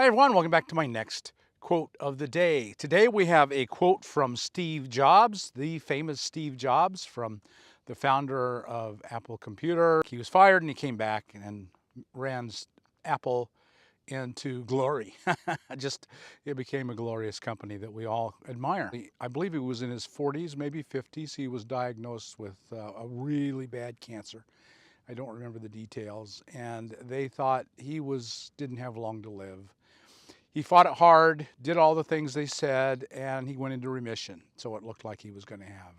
Hi everyone, welcome back to my next quote of the day. Today we have a quote from Steve Jobs, the famous Steve Jobs, from the founder of Apple Computer. He was fired and he came back and ran Apple into glory. It became a glorious company that we all admire. I believe he was in his 40s, maybe 50s. He was diagnosed with a really bad cancer. I don't remember the details, and they thought he didn't have long to live. He fought it hard, did all the things they said, and he went into remission. So it looked like he was going to have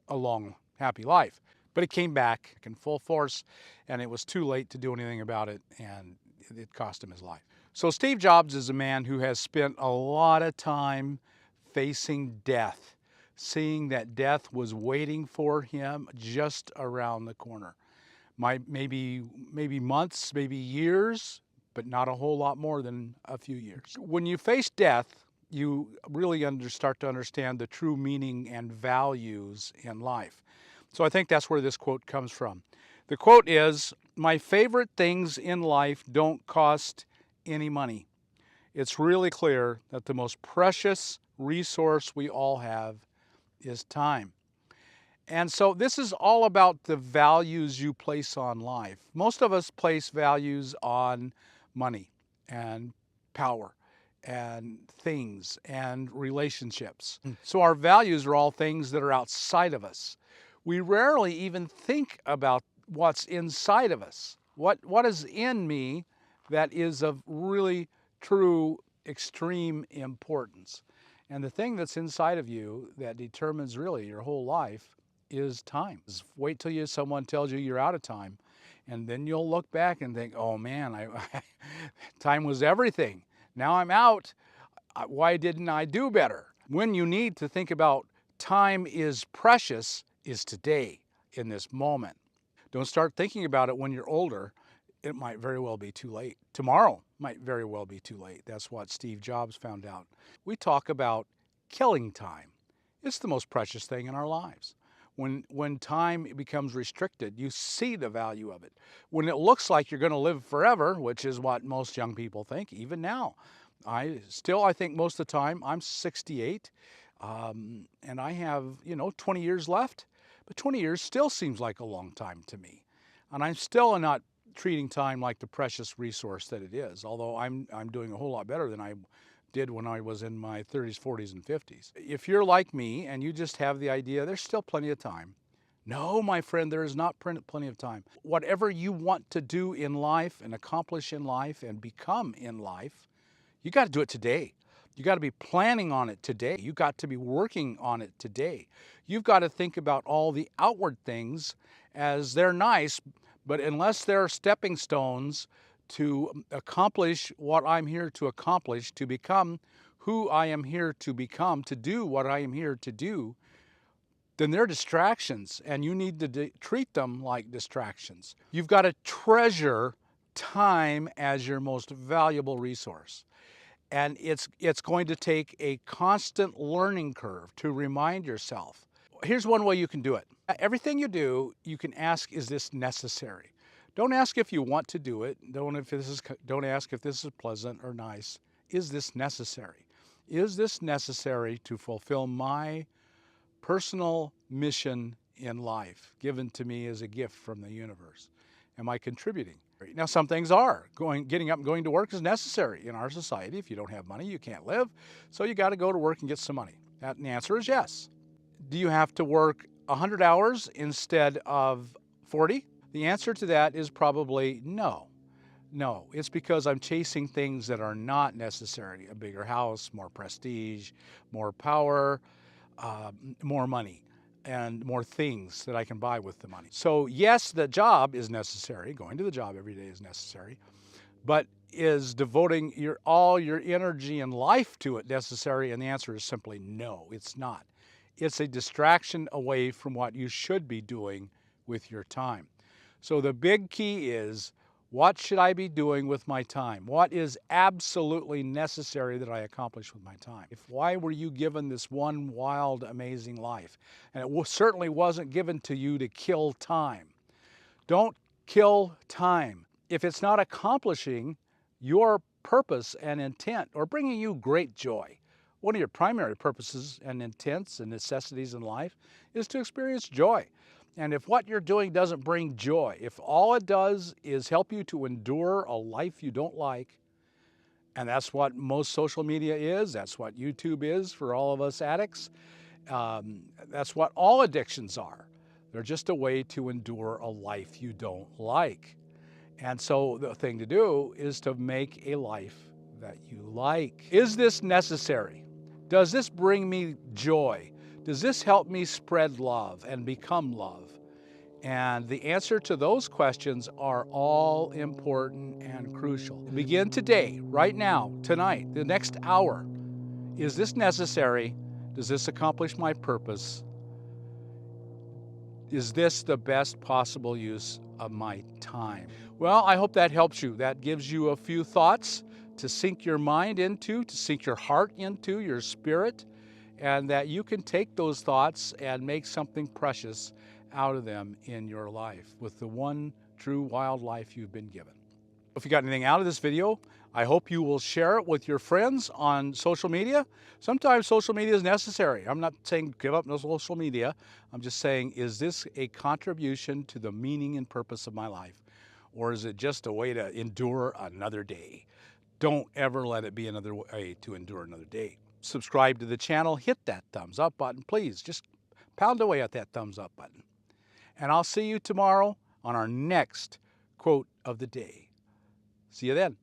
a long, happy life. But it came back in full force, and it was too late to do anything about it, and it cost him his life. So Steve Jobs is a man who has spent a lot of time facing death, seeing that death was waiting for him just around the corner. Maybe months, maybe years, but not a whole lot more than a few years. When you face death, you really start to understand the true meaning and values in life. So I think that's where this quote comes from. The quote is, "My favorite things in life don't cost any money. It's really clear that the most precious resource we all have is time." And so this is all about the values you place on life. Most of us place values on money and power and things and relationships. So our values are all things that are outside of us. We rarely even think about what's inside of us. What is in me that is of really true extreme importance? And the thing that's inside of you that determines really your whole life is time. Wait till someone tells you you're out of time, and then you'll look back and think, oh man, time was everything. Now I'm out. Why didn't I do better? When you need to think about time is precious is today, in this moment. Don't start thinking about it when you're older. It might very well be too late. Tomorrow might very well be too late. That's what Steve Jobs found out. We talk about killing time. It's the most precious thing in our lives. When time becomes restricted, you see the value of it. When it looks like you're going to live forever, which is what most young people think, even now. I think most of the time, I'm 68, and I have, 20 years left, but 20 years still seems like a long time to me. And I'm still not treating time like the precious resource that it is, although I'm doing a whole lot better than I did when I was in my 30s, 40s, and 50s. If you're like me and you just have the idea there's still plenty of time, no, my friend, there is not plenty of time. Whatever you want to do in life and accomplish in life and become in life, you got to do it today. You got to be planning on it today. You got to be working on it today. You've got to think about all the outward things as they're nice, but unless they're stepping stones to accomplish what I'm here to accomplish, to become who I am here to become, to do what I am here to do, then they're distractions, and you need to treat them like distractions. You've got to treasure time as your most valuable resource. And it's going to take a constant learning curve to remind yourself. Here's one way you can do it. Everything you do, you can ask, is this necessary? Don't ask if you want to do it. Don't ask if this is pleasant or nice. Is this necessary? Is this necessary to fulfill my personal mission in life given to me as a gift from the universe? Am I contributing? Now, some things are. Getting up and going to work is necessary in our society. If you don't have money, you can't live. So you got to go to work and get some money. And the answer is yes. Do you have to work 100 hours instead of 40? The answer to that is probably no. No, it's because I'm chasing things that are not necessary. A bigger house, more prestige, more power, more money, and more things that I can buy with the money. So yes, the job is necessary. Going to the job every day is necessary. But is devoting all your energy and life to it necessary? And the answer is simply no, it's not. It's a distraction away from what you should be doing with your time. So the big key is, what should I be doing with my time? What is absolutely necessary that I accomplish with my time? Why were you given this one wild, amazing life? And it certainly wasn't given to you to kill time. Don't kill time. If it's not accomplishing your purpose and intent, or bringing you great joy. One of your primary purposes and intents and necessities in life is to experience joy. And if what you're doing doesn't bring joy, if all it does is help you to endure a life you don't like, and that's what most social media is, that's what YouTube is for all of us addicts, that's what all addictions are. They're just a way to endure a life you don't like. And so the thing to do is to make a life that you like. Is this necessary? Does this bring me joy? Does this help me spread love and become love? And the answer to those questions are all important and crucial. Begin today, right now, tonight, the next hour. Is this necessary? Does this accomplish my purpose? Is this the best possible use of my time? Well, I hope that helps you. That gives you a few thoughts to sink your mind into, to sink your heart into, your spirit, and that you can take those thoughts and make something precious out of them in your life with the one true wild life you've been given. If you got anything out of this video, I hope you will share it with your friends on social media. Sometimes social media is necessary. I'm not saying give up no social media. I'm just saying, is this a contribution to the meaning and purpose of my life? Or is it just a way to endure another day? Don't ever let it be another way to endure another day. Subscribe to the channel, hit that thumbs up button, please. Just pound away at that thumbs up button. And I'll see you tomorrow on our next quote of the day. See you then.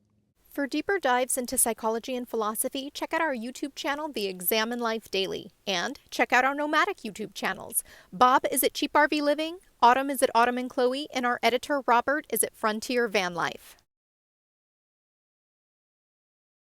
For deeper dives into psychology and philosophy, check out our YouTube channel, The Examine Life Daily, and check out our nomadic YouTube channels. Bob is at Cheap RV Living, Autumn is at Autumn and Chloe, and our editor Robert is at Frontier Van Life.